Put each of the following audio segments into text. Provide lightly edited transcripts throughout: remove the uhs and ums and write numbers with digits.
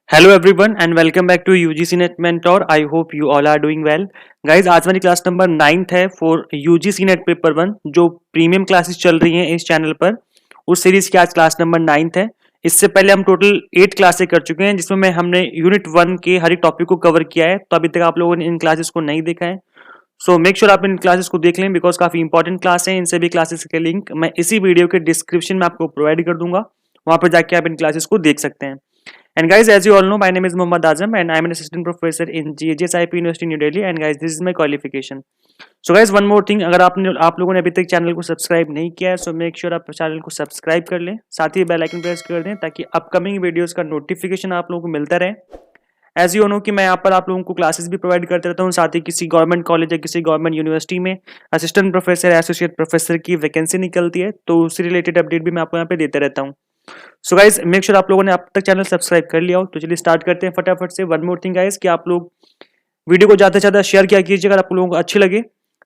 Hello everyone and welcome back to UGC NET mentor. I hope you all are doing well. Guys आज हमारी class number 9th है for UGC net paper 1 जो premium classes चल रही हैं इस channel पर। उस सीरीज की आज क्लास नंबर 9th है। इससे पहले हम टोटल 8 क्लासेस कर चुके हैं जिसमें हमने यूनिट 1 के हर एक टॉपिक को कवर किया है। तो अभी तक आप लोगों ने इन क्लासेस को नहीं देखा है, सो मेक श्योर आप इन क्लासेस को देख लें बिकॉज काफी इंपॉर्टेंट क्लास है। इन सभी क्लासेस के लिंक मैं इसी वीडियो के डिस्क्रिप्शन में आपको प्रोवाइड कर दूंगा, वहां पर जाके आप इन क्लासेस को देख सकते हैं। And guys, as you all know, my name is Mohammad Azam and I am an assistant professor in GHSIP University New Delhi. And guys, this is my qualification. So guys, one more thing, अगर आप लोगों ने अभी तक channel को subscribe नहीं किया है, सो मेक श्योर आप चैनल को सब्सक्राइब कर लें, साथ ही बेल आइकन प्रेस कर दें ताकि अपकमिंग वीडियोस का नोटिफिकेशन आप लोगों को मिलता रहे। एज यू नो कि मैं यहाँ पर आप लोगों को क्लासेस भी प्रोवाइड करते रहता हूँ, साथ ही किसी गवर्नमेंट कॉलेज या किसी गवर्नमेंट यूनिवर्सिटी में असिस्टेंट प्रोफेसर या एसोसिएट प्रोफेसर की वैकेंसी निकलती है, तो उससे रिलेटेड अपडेट भी मैं आपको यहाँ पे देते रहता हूँ। सो गाइज मेक श्योर आप लोगों ने अब तक चैनल सब्सक्राइब कर लिया हो। तो चलिए स्टार्ट करते हैं फटाफट से। वन मोर थिंग गाइज कि आप लोग वीडियो को ज़्यादा से ज़्यादा शेयर किया कीजिए अगर आप लोगों को अच्छी लगे,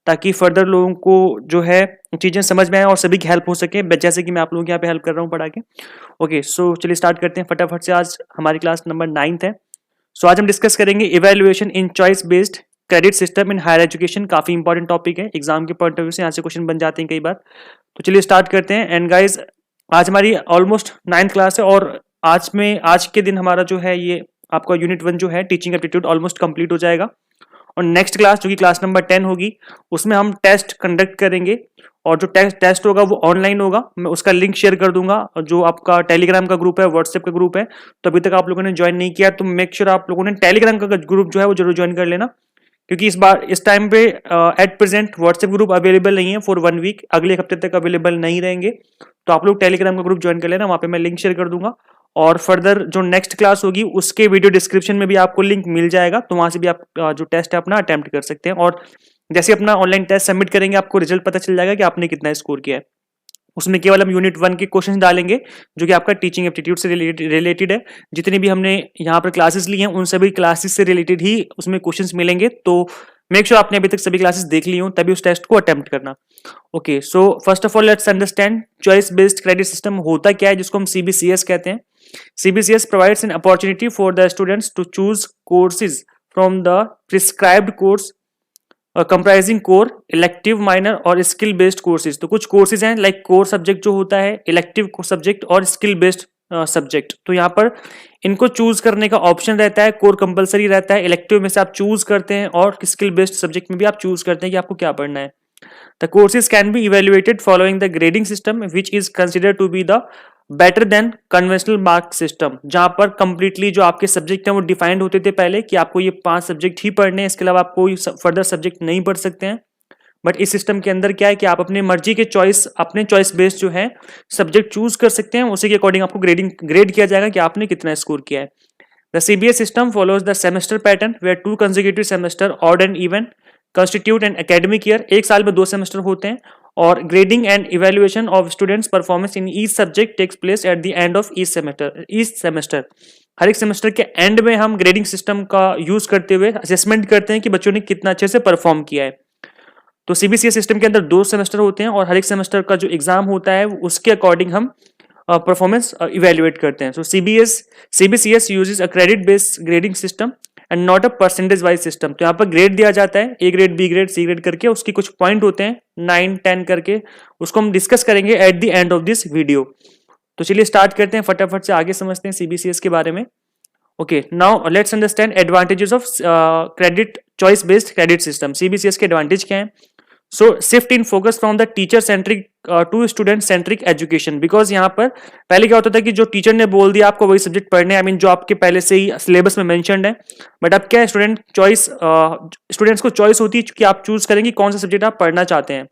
ताकि फर्दर लोगों को जो है चीज़ें समझ में आए और सभी की हेल्प हो सके, जैसे कि मैं आप लोगों की यहाँ पे हेल्प कर रहा हूँ पढ़ा के। ओके, सो चलिए स्टार्ट करते हैं फटाफट से। आज हमारी क्लास नंबर 9th है। सो आज हम डिस्कस करेंगे evaluation in choice based credit system in higher education. काफी इंपॉर्टेंट टॉपिक है, एग्जाम के पॉइंट ऑफ व्यू से यहाँ से क्वेश्चन बन जाते हैं कई बार। तो चलिए स्टार्ट करते हैं। एंड गाइज आज हमारी ऑलमोस्ट 9th क्लास है और आज के दिन हमारा जो है ये आपका यूनिट 1 जो है टीचिंग एप्टीट्यूड ऑलमोस्ट कंप्लीट हो जाएगा। और नेक्स्ट क्लास जो कि क्लास नंबर 10 होगी उसमें हम टेस्ट कंडक्ट करेंगे और जो टेस्ट होगा वो ऑनलाइन होगा। मैं उसका लिंक शेयर कर दूंगा, जो आपका टेलीग्राम का ग्रुप है, व्हाट्सएप का ग्रुप है। तो अभी तक आप लोगों ने ज्वाइन नहीं किया तो मेक श्योर आप लोगों ने टेलीग्राम का ग्रुप जो है वो जरूर ज्वाइन कर लेना, क्योंकि इस टाइम पे at present WhatsApp group available नहीं है फॉर 1 वीक, अगले हफ्ते तक अवेलेबल नहीं रहेंगे। तो आप लोग टेलीग्राम का ग्रुप ज्वाइन कर लेना, वहां पे मैं लिंक शेयर कर दूंगा। और फर्दर जो नेक्स्ट क्लास होगी उसके वीडियो डिस्क्रिप्शन में भी आपको लिंक मिल जाएगा, तो वहां से भी आप जो टेस्ट है अपना अटेम्प्ट कर सकते हैं। और जैसे अपना ऑनलाइन टेस्ट सबमिट करेंगे आपको रिजल्ट पता चल जाएगा कि आपने कितना स्कोर किया है। उसमें केवल हम यूनिट 1 के क्वेश्चन डालेंगे जो कि आपका टीचिंग एप्टीट्यूड से रिलेटेड है। जितनी भी हमने यहाँ पर क्लासेस ली हैं उन सभी क्लासेस से रिलेटेड ही उसमें क्वेश्चंस मिलेंगे। तो मेक श्योर आपने अभी तक सभी क्लासेस देख ली हो तभी उस टेस्ट को अटेम्प्ट करना। Okay, so first of all let's understand choice based credit system होता क्या है, जिसको हम सीबीसीएस कहते हैं। CBCS provides an opportunity for the students to choose courses from the prescribed course comprising core, elective, minor और skill based courses। तो कुछ courses हैं लाइक core subject जो होता है, elective subject और skill based सब्जेक्ट। तो यहाँ पर इनको चूज करने का ऑप्शन रहता है, कोर कंपलसरी रहता है, इलेक्टिव में से आप चूज करते हैं और स्किल बेस्ड सब्जेक्ट में भी आप चूज करते हैं कि आपको क्या पढ़ना है। The courses can be evaluated following the grading system which is considered to be the better than conventional mark system, जहां पर completely जो आपके सब्जेक्ट हैं वो डिफाइंड होते थे पहले कि आपको ये 5 सब्जेक्ट ही पढ़ने हैं, इसके अलावा आप कोई फर्दर सब्जेक्ट नहीं पढ़ सकते हैं। बट इस सिस्टम के अंदर क्या है कि आप अपने मर्जी के अपने चॉइस बेस्ड जो है सब्जेक्ट चूज कर सकते हैं, उसी के अकॉर्डिंग आपको ग्रेड किया जाएगा कि आपने कितना स्कोर किया है। The CBS system follows the semester pattern where 2 consecutive semester odd and even constitute an academic year। एक साल में 2 सेमेस्टर होते हैं और grading and evaluation of students performance in each subject takes place at the end of each semester। हर एक semester के and में हम ग्रेडिंग सिस्टम का यूज करते हुए असेसमेंट करते हैं कि बच्चों ने कितना अच्छे से परफॉर्म किया है। तो सीबीसीएस सिस्टम के अंदर 2 सेमेस्टर होते हैं और हर एक सेमेस्टर का जो एग्जाम होता है उसके अकॉर्डिंग हम परफॉर्मेंस इवेल्युएट करते हैं। So CBCS uses a credit based grading system and not a percentage wise system. तो यहाँ पर ग्रेड दिया जाता है, A grade, B grade, C grade करके, उसकी कुछ पॉइंट होते हैं 9, 10 करके, उसको हम डिस्कस करेंगे at the end of this video. तो चलिए स्टार्ट करते हैं, फटाफट से आगे समझते हैं सीबीसीएस के बारे में। Okay, now let's understand advantages of credit choice based credit system. CBCS के एडवांटेज क्या है? So shift in focus from the teacher centric to student centric education. Because यहाँ पर पहले क्या होता था कि जो टीचर ने बोल दिया आपको वही सब्जेक्ट पढ़ने, आई मीन जो आपके पहले से ही सिलेबस में मेंशन्ड है। बट अब क्या है, स्टूडेंट्स को चॉइस होती है कि आप चूज करेंगे कौन सा सब्जेक्ट आप पढ़ना चाहते हैं।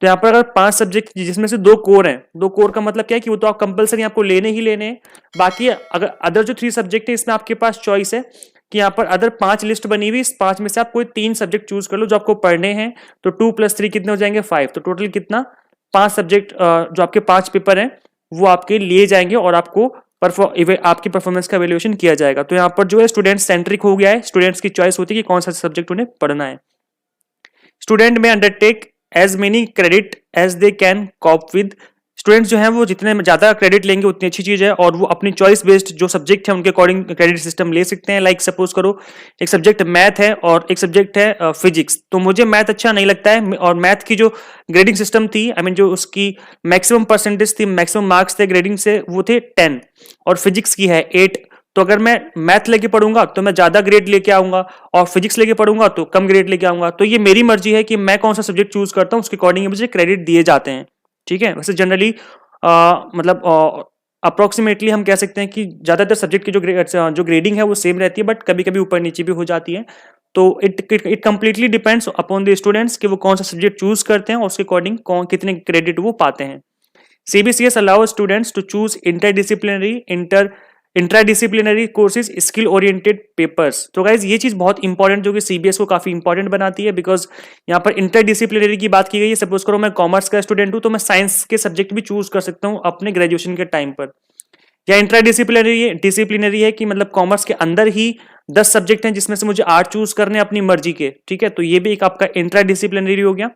तो यहाँ पर अगर 5 सब्जेक्ट जिसमें से 2 कोर हैं, 2 कोर का मतलब क्या है कि वो तो आप कंपलसरी आपको लेने ही लेने हैं। बाकी अगर अदर जो 3 सब्जेक्ट है इसमें आपके पास चॉइस है कि यहाँ पर अदर 5 लिस्ट बनी हुई, इस 5 में से आप कोई 3 सब्जेक्ट चूज कर लो जो आपको पढ़ने हैं। तो 2 + 3 कितने हो जाएंगे? 5। तो टोटल कितना? 5 सब्जेक्ट जो आपके 5 पेपर हैं वो आपके लिए जाएंगे और आपको आपकी परफॉर्मेंस का एवेल्युएशन किया जाएगा। तो यहाँ पर जो है स्टूडेंट सेंट्रिक हो गया है, स्टूडेंट्स की चॉइस होती है कि कौन सा सब्जेक्ट उन्हें पढ़ना है। स्टूडेंट में undertake as many credit as they can cope with students जो हैं वो जितने ज़्यादा क्रेडिट लेंगे उतनी अच्छी चीज़ है, और वो अपनी चॉइस बेस्ड जो सब्जेक्ट है उनके अकॉर्डिंग क्रेडिट सिस्टम ले सकते हैं। लाइक सपोज करो एक सब्जेक्ट मैथ है और एक सब्जेक्ट है फिजिक्स, तो मुझे मैथ अच्छा नहीं लगता है और मैथ की जो ग्रेडिंग सिस्टम थी, आई मीन जो उसकी मैक्सिमम परसेंटेज थी, मैक्सिमम मार्क्स थे ग्रेडिंग से, वो थे 10 और फिजिक्स की है 8। तो अगर मैं मैथ लेके पढ़ूंगा तो मैं ज्यादा ग्रेड लेके आऊंगा, और फिजिक्स लेके पढ़ूंगा तो कम ग्रेड लेके आऊंगा। तो ये मेरी मर्जी है कि मैं कौन सा सब्जेक्ट चूज करता हूँ, उसके अकॉर्डिंग मुझे क्रेडिट दिए जाते हैं। ठीक है, वैसे जनरली मतलब अप्रोक्सीमेटली हम कह सकते हैं कि ज्यादातर सब्जेक्ट की जो ग्रेडिंग है वो सेम रहती है, बट कभी कभी ऊपर नीचे भी हो जाती है। तो it completely depends upon the students कि वो कौन सा सब्जेक्ट चूज करते हैं और उसके अकॉर्डिंग कितने क्रेडिट वो पाते हैं। CBCS allows students to choose intradisciplinary courses, skill oriented papers. तो गाइज ये चीज बहुत इंपॉर्टेंट जो कि CBS को काफी इंपॉर्टेंट बनाती है, बिकॉज यहाँ पर इंटरडिसिप्लिनरी की बात की गई है। सपोज करो मैं कॉमर्स का स्टूडेंट हूँ तो मैं साइंस के सब्जेक्ट भी चूज कर सकता हूँ अपने ग्रेजुएशन के टाइम पर। या डिसिप्लिनरी है कि मतलब कॉमर्स के अंदर ही 10 सब्जेक्ट हैं जिसमें से मुझे 8 चूज करने अपनी मर्जी के। ठीक है, तो ये भी एक आपका इंट्राडिसिप्लिनरी हो गया।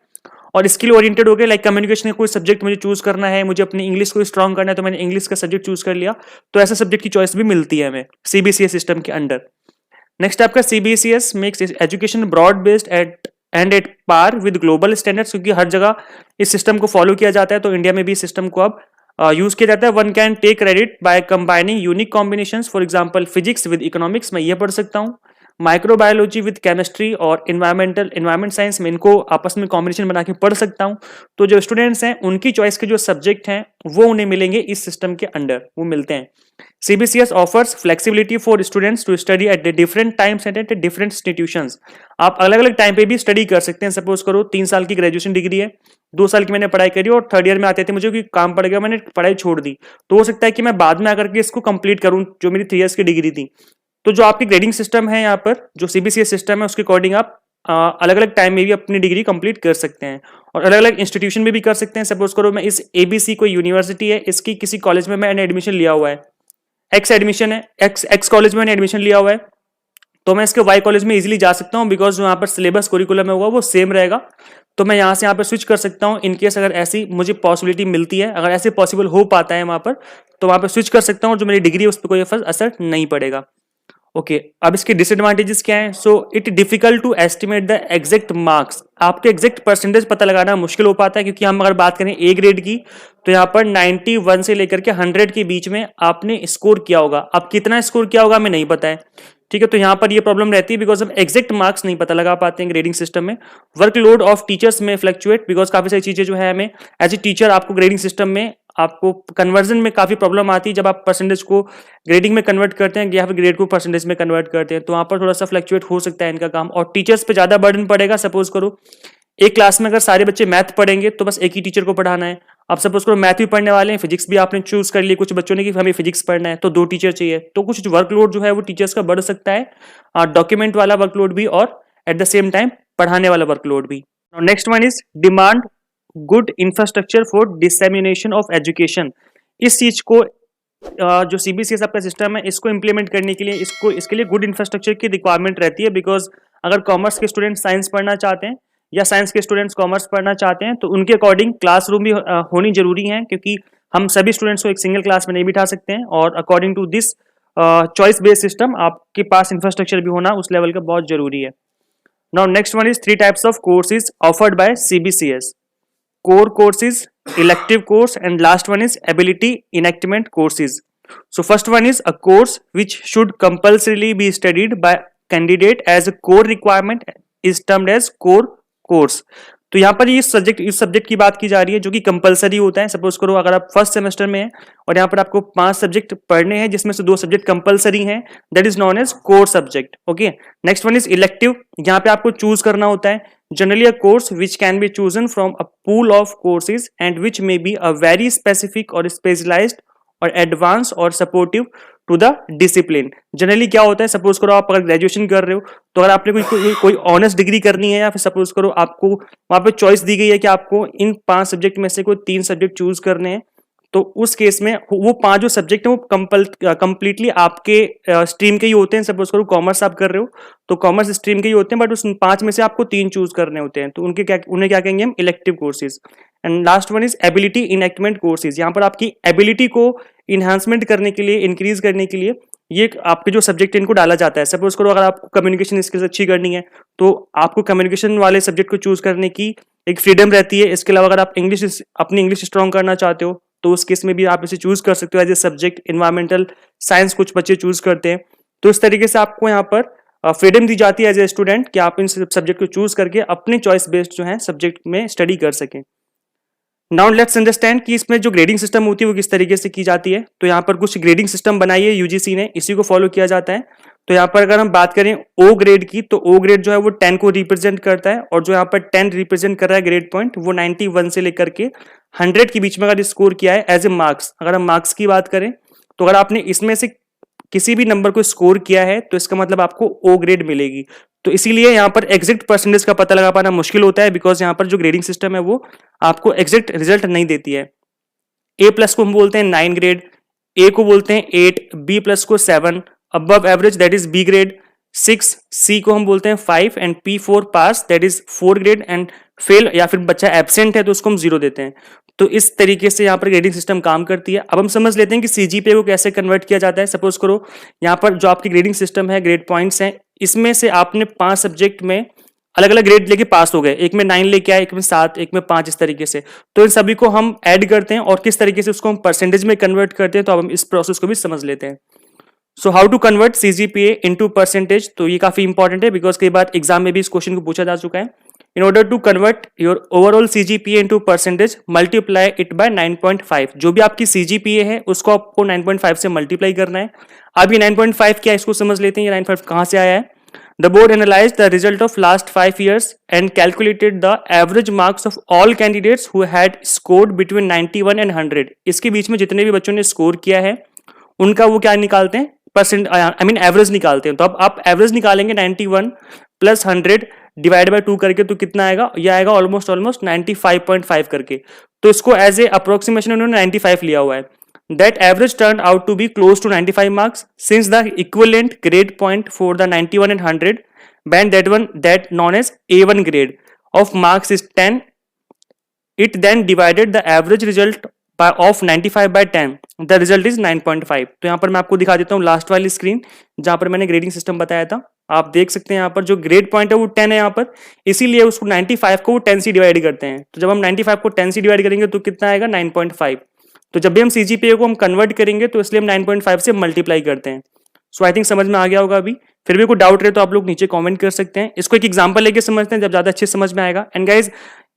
और स्किल ओरिएंटेड हो गया, लाइक कम्युनिकेशन का कोई सब्जेक्ट मुझे चूज करना है, मुझे अपनी इंग्लिश को स्ट्रॉन्ग करना है, तो मैंने इंग्लिश का सब्जेक्ट चूज कर लिया। तो ऐसे सब्जेक्ट की चॉइस भी मिलती है हमें CBCS सिस्टम के अंडर। नेक्स्ट आपका CBCS makes education broad based at par with global standards, क्योंकि हर जगह इस सिस्टम को फॉलो किया जाता है, तो इंडिया में भी इस सिस्टम को अब यूज किया जाता है। One can take credit by combining unique combinations, for example physics with economics में ये पढ़ सकता हूँ, माइक्रोबायोलॉजी विद केमिस्ट्री और इन्वायरमेंट साइंस में इनको आपस में कॉम्बिनेशन बना के पढ़ सकता हूँ। तो जो स्टूडेंट्स हैं उनकी चॉइस के जो सब्जेक्ट हैं वो उन्हें मिलेंगे इस सिस्टम के अंडर, वो मिलते हैं। CBCS offers flexibility for students to study at the different times and at different institutions। आप अलग अलग टाइम पे भी स्टडी कर सकते हैं। सपोज करो 3 साल की ग्रेजुएशन डिग्री है, 2 साल की मैंने पढ़ाई करी और थर्ड ईयर में आते थे मुझे कोई काम पड़ गया, मैंने पढ़ाई छोड़ दी, तो हो सकता है कि मैं बाद में आकर के इसको कंप्लीट करूं जो मेरी 3 इयर्स की डिग्री थी। तो जो आपकी ग्रेडिंग सिस्टम है यहाँ पर, जो CBCS सिस्टम है, उसके अकॉर्डिंग आप अलग अलग टाइम में भी अपनी डिग्री कंप्लीट कर सकते हैं और अलग अलग इंस्टीट्यूशन में भी कर सकते हैं। सपोज करो मैं इस ABC कोई यूनिवर्सिटी है, इसकी किसी कॉलेज में मैंने एडमिशन लिया हुआ है, एक्स कॉलेज में मैंने एडमिशन लिया हुआ है, तो मैं इसके वाई कॉलेज में इजीली जा सकता हूँ, बिकॉज वहां पर सिलेबस कुरिकुलम है वो सेम रहेगा। तो मैं यहाँ से यहाँ पर स्विच कर सकता हूँ इनकेस अगर ऐसी मुझे पॉसिबिलिटी मिलती है, अगर ऐसे पॉसिबल हो पाता है वहां पर, तो वहां पर स्विच कर सकता हूँ और जो मेरी डिग्री है उस पर कोई असर नहीं पड़ेगा। ओके अब इसके डिसएडवांटेजेस क्या है? So it difficult to estimate the exact marks. आपके एग्जैक्ट परसेंटेज पता लगाना मुश्किल हो पाता है, क्योंकि हम अगर बात करें A ग्रेड की, तो यहाँ पर 91 से लेकर के 100 के बीच में आपने स्कोर किया होगा। अब कितना स्कोर किया होगा हमें नहीं पता है। ठीक है, तो यहाँ पर ये प्रॉब्लम रहती है, बिकॉज हम एग्जैक्ट मार्क्स नहीं पता लगा पाते हैं ग्रेडिंग सिस्टम में। वर्कलोड ऑफ टीचर्स में फ्लक्चुएट, बिकॉज काफी सारी चीजें जो है हमें एज ए टीचर आपको ग्रेडिंग सिस्टम में आपको कन्वर्जन में काफी प्रॉब्लम आती है। जब आप परसेंटेज को ग्रेडिंग में कन्वर्ट करते हैं या फिर ग्रेड को परसेंटेज में कन्वर्ट करते हैं, तो वहां पर थोड़ा सा फ्लक्चुएट हो सकता है इनका काम, और टीचर्स पे ज्यादा बर्डन पड़ेगा। सपोज करो एक क्लास में अगर सारे बच्चे मैथ पढ़ेंगे तो बस एक ही टीचर को पढ़ाना है। अब सपोज करो मैथ भी पढ़ने वाले हैं, फिजिक्स भी आपने चूज कर लिया कुछ बच्चों ने कि हमें फिजिक्स पढ़ना है, तो 2 टीचर चाहिए, तो कुछ वर्कलोड जो है वो टीचर्स का बढ़ सकता है, डॉक्यूमेंट वाला वर्कलोड भी और एट द सेम टाइम पढ़ाने वाला वर्कलोड भी। Next one is demand good infrastructure for dissemination of education. इस चीज को जो CBCS आपका सिस्टम है इसको इंप्लीमेंट करने के लिए इसके लिए गुड इंफ्रास्ट्रक्चर की रिक्वायरमेंट रहती है, बिकॉज अगर कॉमर्स के स्टूडेंट साइंस पढ़ना चाहते हैं या साइंस के स्टूडेंट्स कॉमर्स पढ़ना चाहते हैं, तो उनके अकॉर्डिंग क्लासरूम भी होनी जरूरी है, क्योंकि हम सभी स्टूडेंट्स को एक सिंगल क्लास में नहीं बिठा सकते हैं। और according to this choice based system आपके पास इंफ्रास्ट्रक्चर भी होना उस लेवल का बहुत जरूरी है। Now next one is 3 types of courses offered by CBCS: core courses, elective course, and last one is ability enactment courses. So first one is a course which should compulsorily be studied by candidate as a core requirement is termed as core course. तो यहाँ पर इस subject की बात की जा रही है जो कि कंपलसरी होता है। सपोज करो अगर आप फर्स्ट सेमेस्टर में हैं और यहाँ पर आपको 5 सब्जेक्ट पढ़ने हैं जिसमें से 2 सब्जेक्ट कंपलसरी हैं, that is known as core subject. Okay, next one is elective, यहाँ पे आपको चूज करना होता है। Generally, a course which can be chosen from a pool of courses and which may be a very specific or specialized or advanced or supportive to the discipline. Generally क्या होता है, suppose करो आप अगर graduation कर रहे हो तो अगर आपने कोई ऑनर्स डिग्री करनी है, या फिर सपोज करो आपको वहां पे चॉइस दी गई है कि आपको इन 5 सब्जेक्ट में से कोई 3 सब्जेक्ट चूज करने हैं, तो उस केस में वो 5 जो सब्जेक्ट है वो कंप्लीटली आपके स्ट्रीम के ही होते हैं। सपोज करो कॉमर्स आप कर रहे हो तो कॉमर्स स्ट्रीम के ही होते हैं, बट उस 5 में से आपको 3 चूज करने होते हैं, तो उन्हें क्या कहेंगे हम, elective courses. And last one is ability enactment courses. यहाँ पर आपकी एबिलिटी को इन्हांसमेंट करने के लिए, इंक्रीज करने के लिए ये आपके जो सब्जेक्ट है इनको डाला जाता है। सपोज करो अगर आपको कम्युनिकेशन स्किल्स अच्छी करनी है तो आपको कम्युनिकेशन वाले सब्जेक्ट को चूज करने की एक फ्रीडम रहती है। इसके अलावा अगर आप अपनी इंग्लिश स्ट्रॉन्ग करना चाहते हो तो उस केस में भी आप इसे चूज कर सकते हो as a subject. Environmental science कुछ बच्चे चूज करते हैं, तो इस तरीके से आपको यहाँ पर फ्रीडम दी जाती है एज ए स्टूडेंट कि आप इन सब्जेक्ट को चूज करके अपने चॉइस बेस्ड जो है सब्जेक्ट में स्टडी कर सकें। नाउ लेट्स अंडरस्टैंड कि इसमें जो ग्रेडिंग सिस्टम होती है वो किस तरीके से की जाती है। तो यहाँ पर कुछ ग्रेडिंग सिस्टम बनाई है यूजीसी ने, इसी को फॉलो किया जाता है। तो यहाँ पर अगर हम बात करें ओ ग्रेड की, तो ओ ग्रेड जो है वो 10 को रिप्रेजेंट करता है, और जो यहाँ पर 10 रिप्रेजेंट कर रहा है ग्रेड पॉइंट, वो 91 से लेकर के 100 के बीच में अगर स्कोर किया है एज ए मार्क्स। अगर हम मार्क्स की बात करें तो अगर आपने इसमें से किसी भी नंबर को स्कोर किया है तो इसका मतलब आपको ओ ग्रेड मिलेगी। तो इसीलिए यहाँ पर एग्जैक्ट परसेंटेज का पता लगा पाना मुश्किल होता है, बिकॉज यहाँ पर जो ग्रेडिंग सिस्टम है वो आपको एग्जैक्ट रिजल्ट नहीं देती है। ए प्लस को हम बोलते हैं 9 ग्रेड, ए को बोलते हैं 8, बी प्लस को 7, above average that is B grade 6, सी को हम बोलते हैं 5 and P4 pass that is 4 grade, and fail या फिर बच्चा एब्सेंट है तो उसको हम 0 देते हैं। तो इस तरीके से यहाँ पर ग्रेडिंग सिस्टम काम करती है। अब हम समझ लेते हैं कि सीजीपीए को कैसे कन्वर्ट किया जाता है। सपोज करो यहाँ पर जो आपकी ग्रेडिंग सिस्टम है, ग्रेड पॉइंट्स हैं, इसमें से आपने 5 सब्जेक्ट में अलग अलग ग्रेड लेके पास हो गए, एक में 9 लेके आए, एक में 7, एक में 5, इस तरीके से। तो इन सभी को हम ऐड करते हैं और किस तरीके से उसको हम परसेंटेज में कन्वर्ट करते हैं, तो अब हम इस प्रोसेस को भी समझ लेते हैं। So how to convert CGPA into percentage, तो ये काफी इंपॉर्टेंट है बिकॉज कई बार एग्जाम में भी इस क्वेश्चन को पूछा जा चुका है। In order to convert your overall CGPA into percentage, multiply it by 9.5। जो भी आपकी सीजीपीए है उसको आपको 9.5 से मल्टीप्लाई करना है। अब ये 9.5 क्या है इसको समझ लेते हैं, ये 9.5 कहां से आया है। The board analyzed the result of last 5 years and calculated the average marks of all candidates who had scored between 91 and 100। इसके बीच में जितने भी बच्चों ने स्कोर किया है उनका वो क्या निकालते हैं, परसेंट, आई मीन एवरेज निकालते हैं। तो अब आप एवरेज निकालेंगे 91 प्लस 100 डिवाइड बाय 2 करके, तो कितना आएगा, ये आएगा ऑलमोस्ट 95.5 करके। तो इसको एज ए अप्रोक्सीमेशन उन्होंने 95 लिया हुआ है। That average turned out to be close to 95 marks since the equivalent grade point for the 91 and 100 band, that known as A1 grade of marks is 10. It then divided the average result of 95 by 10. The result is 9.5। तो यहाँ पर मैं आपको दिखा देता हूँ last वाली screen जहाँ पर मैंने ग्रेडिंग सिस्टम बताया था। आप देख सकते हैं यहाँ पर जो ग्रेड पॉइंट है वो 10 है यहाँ पर, इसीलिए उसको 95 को 10 से डिवाइड करते हैं। तो जब हम 95 को 10 से डिवाइड करेंगे तो कितना आएगा, 9.5। तो जब भी हम सीजीपीए को हम कन्वर्ट करेंगे तो इसलिए हम 9.5 से मल्टीप्लाई करते हैं। सो आई थिंक समझ में आ गया होगा। अभी फिर भी कोई डाउट रहे तो आप लोग नीचे कमेंट कर सकते हैं। इसको एक एग्जांपल लेके समझते हैं, जब ज्यादा अच्छे समझ में आएगा। एंड गाइज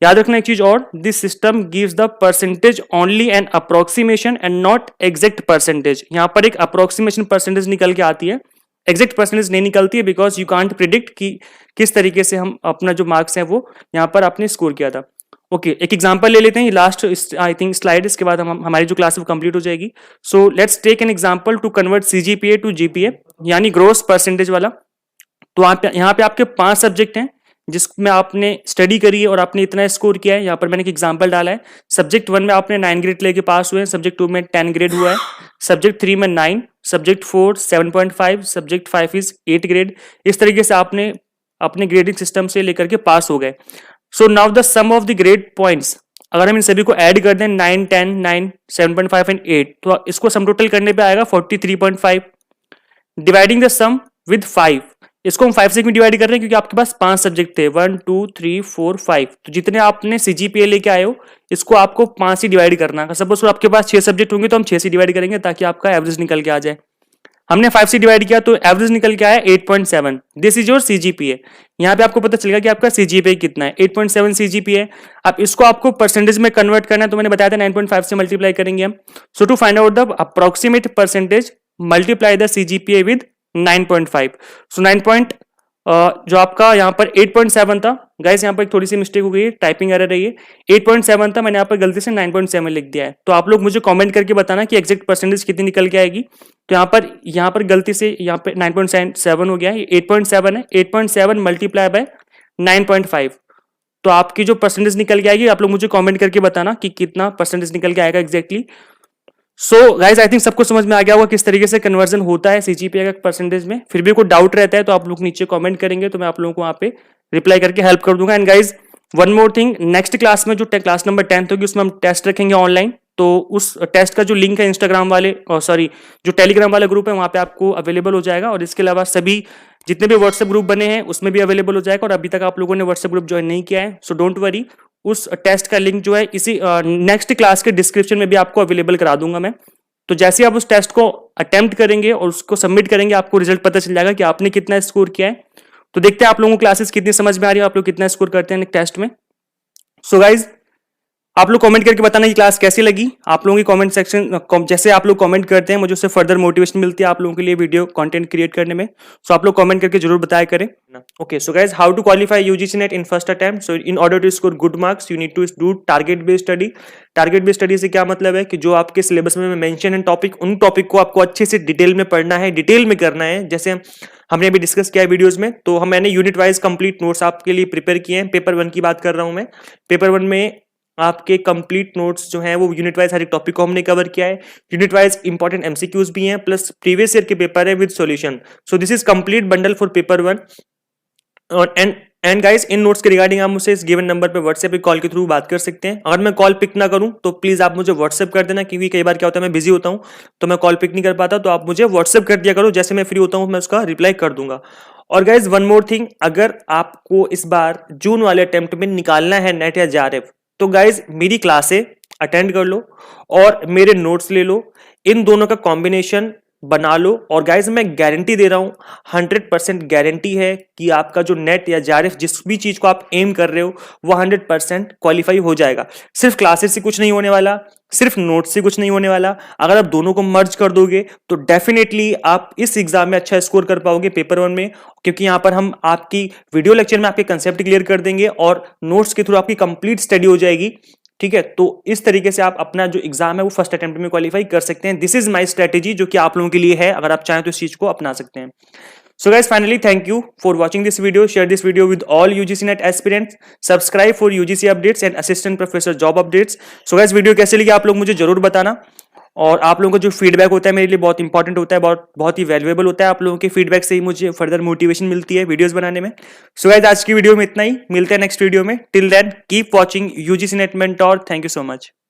याद रखना एक चीज और, this system gives the percentage only an approximation and not exact percentage. यहाँ पर एक अप्रोक्सीमेशन परसेंटेज निकल के आती है, एग्जैक्ट परसेंटेज नहीं निकलती है, बिकॉज यू कांट प्रिडिक्ट कि किस तरीके से हम अपना जो मार्क्स है वो यहाँ पर आपने स्कोर किया था। ओके, एक एग्जांपल ले लेते हैं, लास्ट आई थिंक स्लाइड, इसके बाद हम हमारी जो क्लास है वो कंप्लीट हो जाएगी। So let's take an example to convert CGPA to GPA, यानी ग्रोस परसेंटेज वाला। तो यहाँ पे आपके 5 सब्जेक्ट हैं जिसमें आपने स्टडी करी है और आपने इतना स्कोर किया है। यहाँ पर मैंने एक एग्जांपल डाला है। सब्जेक्ट 1 में आपने 9 ग्रेड लेके पास हुए हैं, सब्जेक्ट 2 में 10 ग्रेड हुआ है, सब्जेक्ट 3 में 9, सब्जेक्ट 4 7.5, सब्जेक्ट 5 इज 8 ग्रेड। इस तरीके से आपने अपने ग्रेडिंग सिस्टम से लेकर के पास हो गए। So now the sum of the grade points, अगर हम इन सभी को ऐड कर दें 9, 10, 9, 7.5 एंड 8, तो इसको सम टोटल करने पे आएगा 43.5। डिवाइडिंग द सम विद 5, इसको हम 5 से क्यों डिवाइड कर रहे हैं, क्योंकि आपके पास 5 सब्जेक्ट थे, 1 2 3 4 5। तो जितने आपने सीजीपीए लेके आए हो इसको आपको 5 से डिवाइड करना है। सपोज आपके पास 6 सब्जेक्ट होंगे तो हम 6 से डिवाइड करेंगे ताकि आपका एवरेज निकल के आ जाए। हमने 5 से डिवाइड किया तो एवरेज निकल के आया 8.7। This is your CGPA. यहाँ पे आपको पता चलेगा कि आपका सीजीपीए कितना है, 8.7 सीजीपीए। अब इसको आपको परसेंटेज में कन्वर्ट करना है, तो मैंने बताया था 9.5 से मल्टीप्लाई करेंगे हम। So to find out the approximate percentage, multiply the CGPA with 9.5। So 9 जो आपका यहाँ पर 8.7 था, गाइस यहाँ पर एक थोड़ी सी मिस्टेक हो गई है, टाइपिंग एरर रही है। 8.7 था, मैंने यहाँ पर गलती से 9.7 लिख दिया है। तो आप लोग मुझे कमेंट करके बताना कि एग्जैक्ट परसेंटेज कितनी निकल के आएगी। तो यहाँ पर गलती से यहाँ पे 9.7 हो गया है, 8.7 है। 8.7 मल्टीप्लाई बाय 9.5, तो आपकी जो परसेंटेज निकल के आएगी आप लोग मुझे कमेंट करके बताना कि कितना परसेंटेज निकल के आएगा exactly. So guys I think सबको समझ में आ गया होगा किस तरीके से कन्वर्जन होता है सीजीपीए का परसेंटेज में। फिर भी कोई डाउट रहता है तो आप लोग नीचे कमेंट करेंगे तो मैं आप लोगों को वहाँ पे रिप्लाई करके हेल्प कर दूंगा। And guys one more thing, next class में जो क्लास नंबर 10 होगी उसमें हम टेस्ट रखेंगे ऑनलाइन। तो उस टेस्ट का जो लिंक है इंस्टाग्राम वाले सॉरी जो टेलीग्राम वाला ग्रुप है वहां पे आपको अवेलेबल हो जाएगा, और इसके अलावा सभी जितने भी व्हाट्सएप ग्रुप बने हैं उसमें भी अवेलेबल हो जाएगा। और अभी तक आप लोगों ने व्हाट्सएप ग्रुप ज्वाइन नहीं किया है, सो डोंट वरी, उस टेस्ट का लिंक जो है इसी नेक्स्ट क्लास के डिस्क्रिप्शन में भी आपको अवेलेबल करा दूंगा मैं। तो जैसे आप उस टेस्ट को अटेम्प्ट करेंगे और उसको सबमिट करेंगे आपको रिजल्ट पता चल जाएगा कि आपने कितना स्कोर किया है। तो देखते हैं आप लोगों को क्लासेस कितनी समझ में आ रही है, आप लोग कितना स्कोर करते हैं टेस्ट में। सो गाइज, आप लोग कमेंट करके बताना ये क्लास कैसी लगी। आप लोगों की कमेंट सेक्शन जैसे आप लोग कमेंट करते हैं मुझे उससे फर्दर मोटिवेशन मिलती है आप लोगों के लिए वीडियो कंटेंट क्रिएट करने में। सो आप लोग कमेंट करके जरूर बताया करें। Okay, so guys, how to qualify UGC NET in first attempt. So in order to score good marks you need to do target based study. Target based study से क्या मतलब है कि जो आपके सिलेबस में मेंशन है टॉपिक, उन टॉपिक को आपको अच्छे से डिटेल में पढ़ना है, डिटेल में करना है। जैसे हमने अभी डिस्कस किया है वीडियोस में, तो मैंने यूनिट वाइज कंप्लीट नोट्स आपके लिए प्रिपेयर किए हैं। पेपर 1 की बात कर रहा हूं मैं। पेपर 1 में आपके कंप्लीट नोट्स जो हैं वो यूनिट वाइज हर एक टॉपिक को हमने कवर किया है। यूनिट वाइज इंपॉर्टेंट एमसीक्यूज भी हैं, प्लस प्रीवियस ईयर के पेपर है with solution. So this is complete bundle for paper 1। और एंड गाइस, इन नोट्स के रिगार्डिंग आप मुझसे इस गिवन नंबर पे व्हाट्सएप पे कॉल के थ्रू बात कर सकते हैं। अगर मैं कॉल पिक ना करूं तो प्लीज आप मुझे व्हाट्सएप कर देना, क्योंकि कई बार क्या होता है मैं बिजी होता हूं तो मैं कॉल पिक नहीं कर पाता। तो आप मुझे व्हाट्सएप कर दिया करो, जैसे मैं फ्री होता हूं मैं उसका रिप्लाई कर दूंगा। और गाइज, वन मोर थिंग, अगर आपको इस बार जून वाले अटेम्प्ट में निकालना है नेट या जेआरएफ, तो गाइज मेरी क्लासे अटेंड कर लो और मेरे नोट्स ले लो, इन दोनों का कॉम्बिनेशन बना लो। और गाइज मैं गारंटी दे रहा हूं, 100% गारंटी है कि आपका जो नेट या जेआरएफ जिस भी चीज को आप एम कर रहे हो वो 100% क्वालिफाई हो जाएगा। सिर्फ क्लासेस से कुछ नहीं होने वाला, सिर्फ नोट्स से कुछ नहीं होने वाला। अगर आप दोनों को मर्ज कर दोगे तो डेफिनेटली आप इस एग्जाम में अच्छा स्कोर कर पाओगे पेपर 1 में, क्योंकि यहां पर हम आपकी वीडियो लेक्चर में आपके कंसेप्ट क्लियर कर देंगे और नोट्स के थ्रू आपकी कंप्लीट स्टडी हो जाएगी। ठीक है, तो इस तरीके से आप अपना जो एग्जाम है वो फर्स्ट अटेम्प्ट में क्वालिफाई कर सकते हैं। दिस इज माय स्ट्रेटेजी, जो कि आप लोगों के लिए है, अगर आप चाहें तो इस चीज को अपना सकते हैं। So guys, finally thank you for watching this video. Share this video with all UGC NET aspirants. Subscribe for UGC updates and assistant professor job updates. So guys, video कैसे लगी आप लोग मुझे जरूर बताना, और आप लोगों का जो फीडबैक होता है मेरे लिए बहुत इंपॉर्टेंट होता है, बहुत ही वैल्यूएबल होता है। आप लोगों के फीडबैक से ही मुझे फर्दर मोटिवेशन मिलती है वीडियोस बनाने में। सो गाइस, आज की वीडियो में इतना ही, मिलते हैं नेक्स्ट वीडियो में। Till then keep watching UGC NET mentor. Thank you so much.